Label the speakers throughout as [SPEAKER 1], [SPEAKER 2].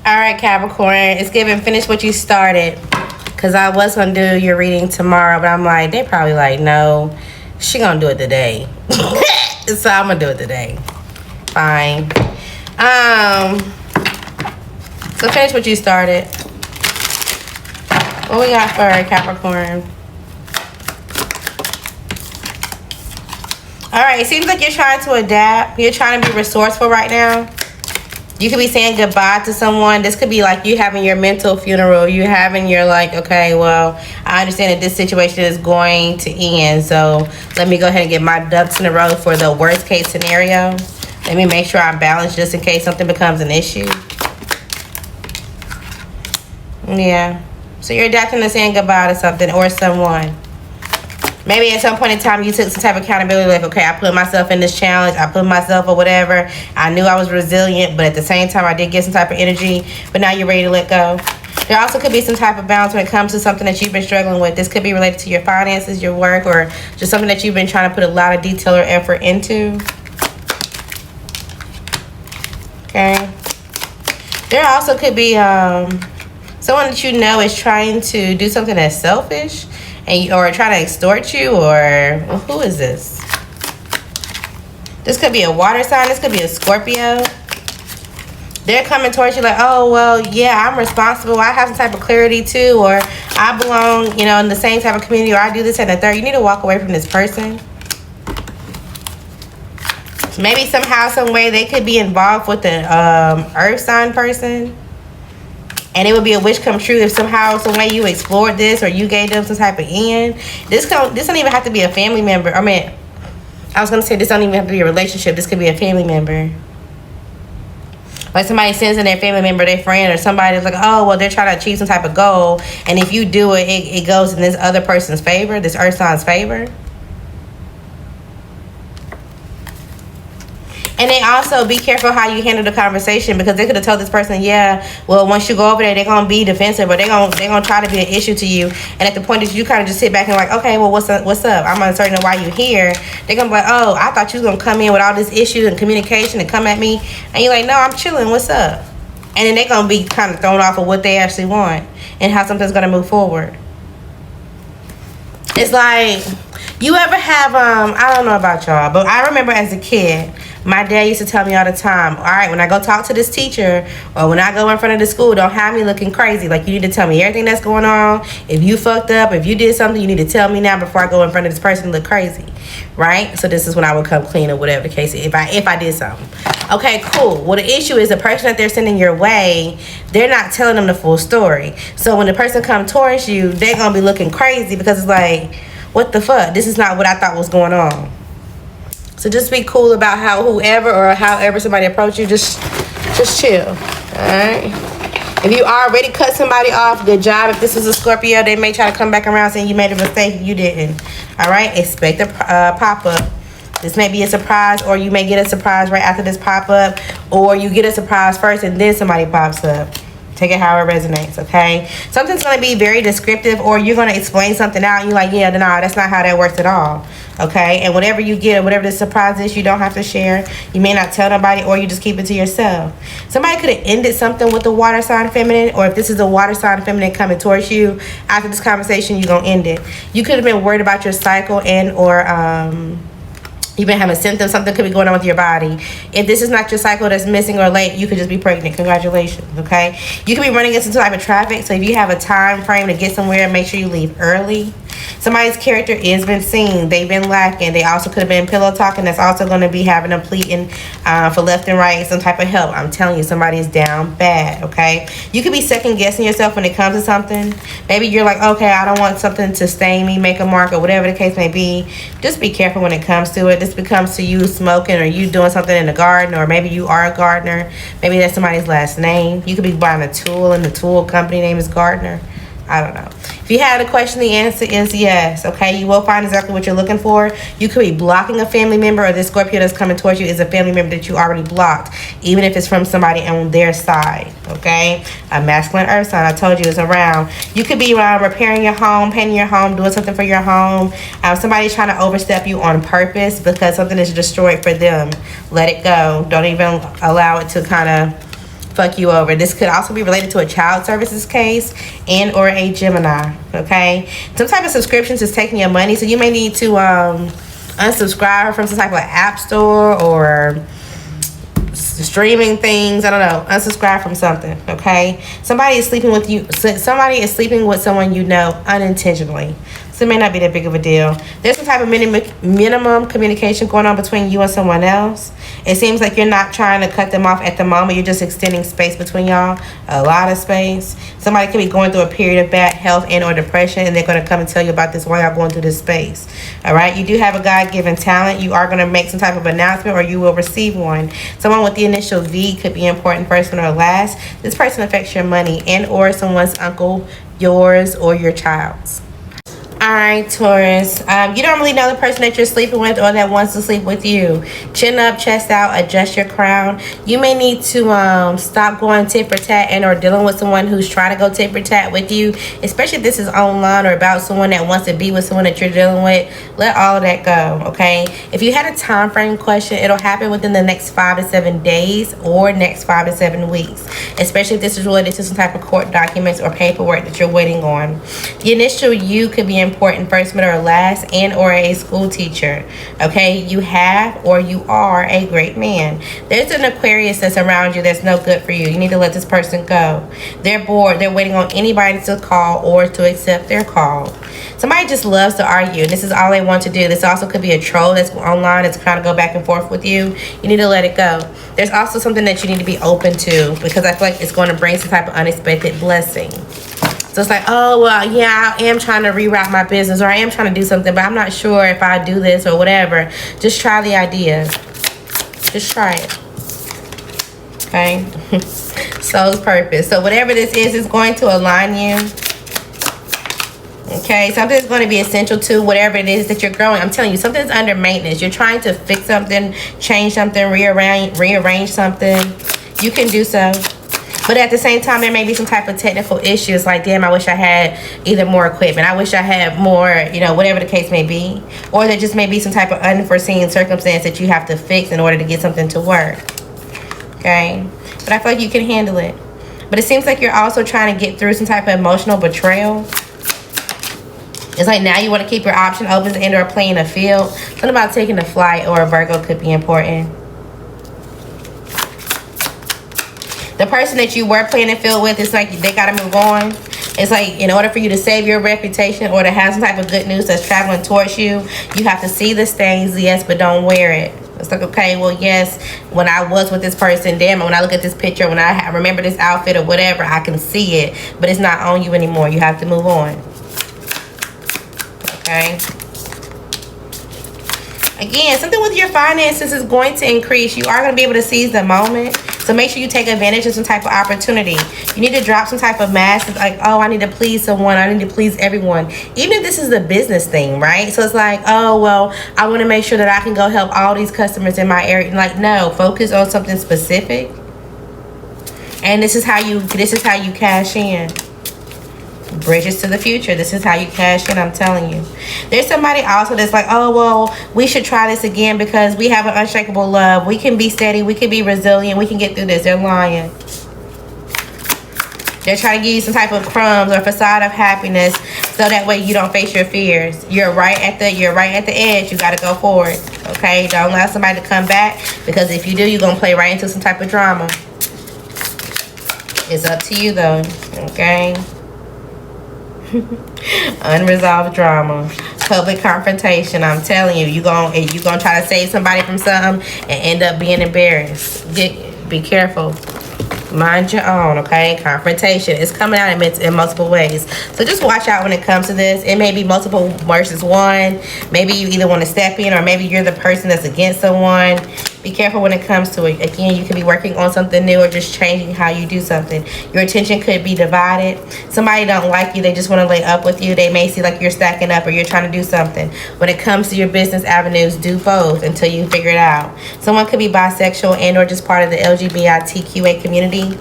[SPEAKER 1] All right, Capricorn. It's giving finish what you started. Because I was going to do your reading tomorrow, but I'm like, they probably like, no, she going to do it today. So I'm going to do it today. Fine. So finish what you started. What we got for Capricorn? All right, it seems like you're trying to adapt. You're trying to be resourceful right now. You could be saying goodbye to someone. This could be like you having your mental funeral. You having your like, okay, well, I understand that this situation is going to end. So let me go ahead and get my ducks in a row for the worst case scenario. Let me make sure I'm balanced just in case something becomes an issue. Yeah. So you're adapting to saying goodbye to something or someone. Maybe at some point in time you took some type of accountability, like, okay, I put myself in this challenge, I put myself or whatever. I knew I was resilient, but at the same time I did get some type of energy, but now you're ready to let go. There also could be some type of balance when it comes to something that you've been struggling with. This could be related to your finances, your work, or just something that you've been trying to put a lot of detail or effort into. Okay. There also could be someone that you know is trying to do something that's selfish, or trying to extort you, or well, who is this? This could be a water sign. This could be a Scorpio. They're coming towards you like, oh, well, yeah, I'm responsible. I have some type of clarity too, or I belong, you know, in the same type of community, or I do this and the third. You need to walk away from this person. Maybe somehow, some way, they could be involved with the earth sign person. And it would be a wish come true if somehow, some way you explored this or you gave them some type of end. This don't even have to be a family member. I mean, I was going to say this don't even have to be a relationship. This could be a family member. Like somebody sends in their family member, their friend, or somebody that's like, oh, well, they're trying to achieve some type of goal. And if you do it, it goes in this other person's favor, this earth sign's favor. And then also be careful how you handle the conversation, because they could have told this person, yeah, well, once you go over there, they're going to be defensive, or they're gonna try to be an issue to you. And at the point that you kind of just sit back and like, okay, well, what's up? I'm uncertain of why you're here. They're going to be like, oh, I thought you was going to come in with all this issues and communication and come at me. And you're like, no, I'm chilling. What's up? And then they're going to be kind of thrown off of what they actually want and how something's going to move forward. It's like, you ever have, I don't know about y'all, but I remember as a kid, my dad used to tell me all the time, all right, when I go talk to this teacher or when I go in front of the school, don't have me looking crazy. Like, you need to tell me everything that's going on. If you fucked up, if you did something, you need to tell me now before I go in front of this person and look crazy, right? So this is when I would come clean or whatever the case is, if I did something. Okay, cool. Well, the issue is the person that they're sending your way, they're not telling them the full story. So when the person comes towards you, they're going to be looking crazy because it's like, what the fuck? This is not what I thought was going on. So just be cool about how whoever or however somebody approach you, just chill. Alright? If you already cut somebody off, good job. If this was a Scorpio, they may try to come back around saying you made a mistake. You didn't. Alright? Expect a pop-up. This may be a surprise, or you may get a surprise right after this pop-up, or you get a surprise first and then somebody pops up. Take it how it resonates, okay? Something's going to be very descriptive, or you're going to explain something out and you're like, yeah, no, that's not how that works at all, okay? And whatever you get, or whatever the surprise is, you don't have to share. You may not tell nobody, or you just keep it to yourself. Somebody could have ended something with the water sign feminine, or if this is a water sign feminine coming towards you, after this conversation, you're going to end it. You could have been worried about your cycle and or you've been having symptoms. Something could be going on with your body. If this is not your cycle that's missing or late, you could just be pregnant. Congratulations, okay? You could be running into some type of traffic. So if you have a time frame to get somewhere, make sure you leave early. Somebody's character is been seen. They've been lacking. They also could have been pillow talking. That's also going to be having them pleading for left and right, some type of help. I'm telling you, somebody's down bad, okay? You could be second guessing yourself when it comes to something. Maybe you're like, okay, I don't want something to stain me, make a mark, or whatever the case may be. Just be careful when it comes to it. This becomes to you smoking, or you doing something in the garden, or maybe you are a gardener. Maybe that's somebody's last name. You could be buying a tool and the tool company name is Gardner. I don't know. If you had a question, the answer is yes, okay? You will find exactly what you're looking for. You could be blocking a family member, or this Scorpio that's coming towards you is a family member that you already blocked, even if it's from somebody on their side, okay? A masculine earth sign, I told you, is around. You could be repairing your home, painting your home, doing something for your home. Somebody's trying to overstep you on purpose because something is destroyed for them. Let it go. Don't even allow it to kind of fuck you over. This could also be related to a child services case and or a Gemini, okay? Some type of subscriptions is taking your money, so you may need to unsubscribe from some type of app store or streaming things. I don't know. Unsubscribe from something, okay? Somebody is sleeping with you. Somebody is sleeping with someone you know unintentionally. So it may not be that big of a deal. There's some type of minimum communication going on between you and someone else. It seems like you're not trying to cut them off at the moment. You're just extending space between y'all. A lot of space. Somebody could be going through a period of bad health and or depression, and they're going to come and tell you about this while y'all going through this space. All right? You do have a God-given talent. You are going to make some type of announcement, or you will receive one. Someone with the initial V could be an important person or last. This person affects your money and or someone's uncle, yours, or your child's. Alright, Taurus, you don't really know the person that you're sleeping with or that wants to sleep with you. Chin up, chest out, adjust your crown. You may need to stop going tit for tat and or dealing with someone who's trying to go tit for tat with you, especially if this is online or about someone that wants to be with someone that you're dealing with. Let all of that go, okay? If you had a time frame question, it'll happen within the next 5 to 7 days or next 5 to 7 weeks, especially if this is related to some type of court documents or paperwork that you're waiting on. The initial U could be important first, middle, or last, and or a school teacher, okay? You have or you are a great man. There's an Aquarius that's around you that's no good for you. You need to let this person go. They're bored. They're waiting on anybody to call or to accept their call. Somebody just loves to argue, and this is all they want to do. This also could be a troll that's online that's trying to go back and forth with you. You need to let it go. There's also something that you need to be open to, because I feel like it's going to bring some type of unexpected blessing. So it's like, oh, well, yeah, I am trying to reroute my business, or I am trying to do something, but I'm not sure if I do this or whatever. Just try the idea. Just try it. Okay? Soul's purpose. So whatever this is going to align you. Okay? Something is going to be essential to whatever it is that you're growing. I'm telling you, something's under maintenance. You're trying to fix something, change something, rearrange something. You can do so. But at the same time, there may be some type of technical issues, like, damn, I wish I had either more equipment. I wish I had more, you know, whatever the case may be. Or there just may be some type of unforeseen circumstance that you have to fix in order to get something to work. Okay? But I feel like you can handle it. But it seems like you're also trying to get through some type of emotional betrayal. It's like now you want to keep your option open and or playing a field. Something about taking a flight or a Virgo could be important. The person that you were playing the field with, it's like they got to move on. It's like in order for you to save your reputation or to have some type of good news that's traveling towards you, you have to see the stains, yes, but don't wear it. It's like, okay, well, yes, when I was with this person, damn, when I look at this picture, when I remember this outfit or whatever, I can see it, but it's not on you anymore. You have to move on. Okay? Again, something with your finances is going to increase. You are going to be able to seize the moment. So make sure you take advantage of some type of opportunity. You need to drop some type of mask. Like, oh, I need to please someone. I need to please everyone. Even if this is a business thing, right? So it's like, oh, well, I want to make sure that I can go help all these customers in my area. Like, no, focus on something specific. And this is how you cash in. Bridges to the future. This is how you cash in, I'm telling you. There's somebody also that's like, oh, well, we should try this again because we have an unshakable love. We can be steady. We can be resilient. We can get through this. They're lying. They're trying to give you some type of crumbs or facade of happiness so that way you don't face your fears. You're right at the edge. You got to go forward. Okay? Don't allow somebody to come back, because if you do, you're going to play right into some type of drama. It's up to you though. Okay? Unresolved drama, public confrontation. I'm telling you, you're gonna try to save somebody from something and end up being embarrassed. Be careful. Mind your own, okay? Confrontation is coming out in multiple ways. So just watch out when it comes to this. It may be multiple versus one. Maybe you either want to step in, or maybe you're the person that's against someone. Be careful when it comes to it. Again, you could be working on something new or just changing how you do something. Your attention could be divided. Somebody don't like you. They just want to lay up with you. They may see like you're stacking up or you're trying to do something. When it comes to your business avenues, do both until you figure it out. Someone could be bisexual and or just part of the LGBTQA community.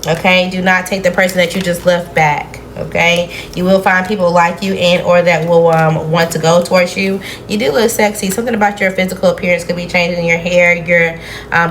[SPEAKER 1] Okay? Do not take the person that you just left back. okay? You will find people like you and or that will want to go towards you. You do look sexy. Something about your physical appearance could be changing. Your hair, your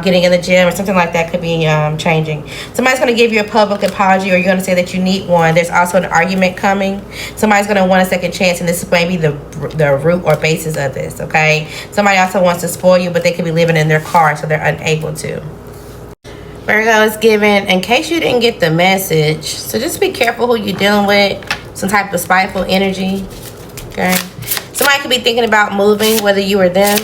[SPEAKER 1] getting in the gym or something like that could be changing. Somebody's going to give you a public apology, or you're going to say that you need one. There's also an argument coming. Somebody's going to want a second chance, and this is maybe the root or basis of this, okay? Somebody also wants to spoil you, but they could be living in their car, so they're unable to. Virgo is given, in case you didn't get the message, so just be careful who you're dealing with. Some type of spiteful energy, okay? Somebody could be thinking about moving, whether you or them.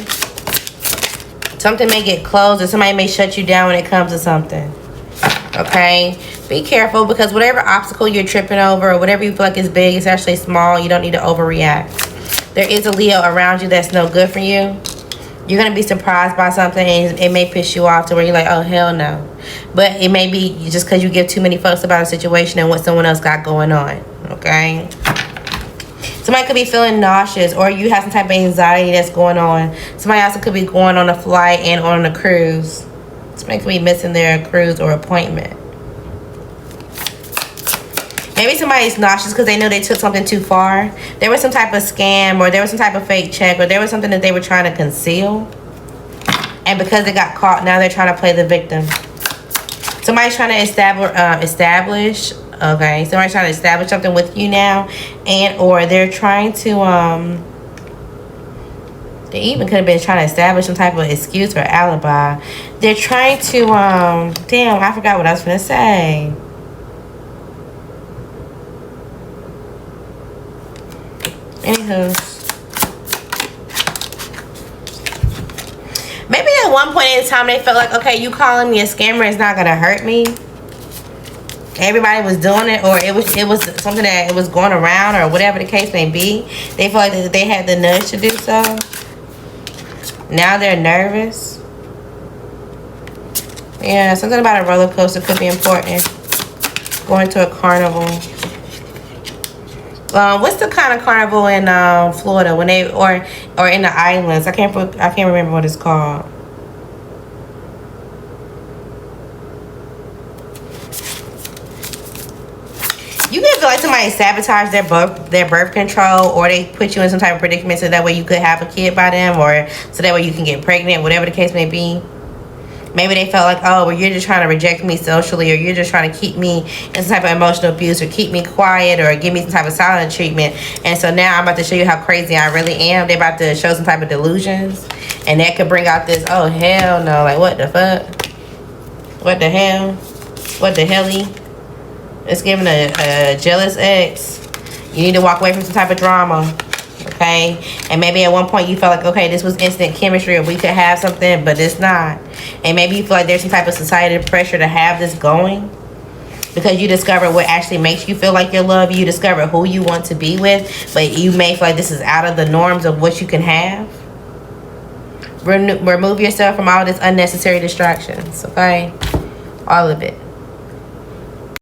[SPEAKER 1] Something may get closed, or somebody may shut you down when it comes to something, okay? Be careful, because whatever obstacle you're tripping over, or whatever you feel like is big, it's actually small. You don't need to overreact. There is a Leo around you that's no good for you. You're going to be surprised by something, and it may piss you off to where you're like, oh, hell no. But it may be just because you give too many fucks about a situation and what someone else got going on, okay? Somebody could be feeling nauseous, or you have some type of anxiety that's going on. Somebody also could be going on a flight and on a cruise. Somebody could be missing their cruise or appointment. Maybe somebody's nauseous because they know they took something too far. There was some type of scam, or there was some type of fake check, or there was something that they were trying to conceal. And because they got caught, now they're trying to play the victim. Somebody's trying to establish, okay, somebody's trying to establish something with you now. And or they're trying to, they even could have been trying to establish some type of excuse or alibi. They're trying to, damn, I forgot what I was going to say. Anywho, maybe at one point in time they felt like, okay, you calling me a scammer is not gonna hurt me. Everybody was doing it, or it was something that it was going around, or whatever the case may be. They felt like they had the nudge to do so. Now they're nervous. Yeah, something about a roller coaster could be important. Going to a carnival. What's the kind of carnival in Florida when they or in the islands? I can't remember what it's called. You could feel like somebody sabotaged their birth control, or they put you in some type of predicament so that way you could have a kid by them, or so that way you can get pregnant, whatever the case may be. Maybe they felt like, oh, well, you're just trying to reject me socially, or you're just trying to keep me in some type of emotional abuse, or keep me quiet, or give me some type of silent treatment. And so now I'm about to show you how crazy I really am. They're about to show some type of delusions. And that could bring out this, oh, hell no. Like, what the fuck? What the hell? What the helly? It's giving a jealous ex. You need to walk away from some type of drama. Okay, and maybe at one point you felt like, okay, this was instant chemistry, or we could have something, but it's not. And maybe you feel like there's some type of societal pressure to have this going, because you discover what actually makes you feel like you're loved. You discover who you want to be with, but you may feel like this is out of the norms of what you can have. Remove yourself from all this unnecessary distractions, okay? All of it.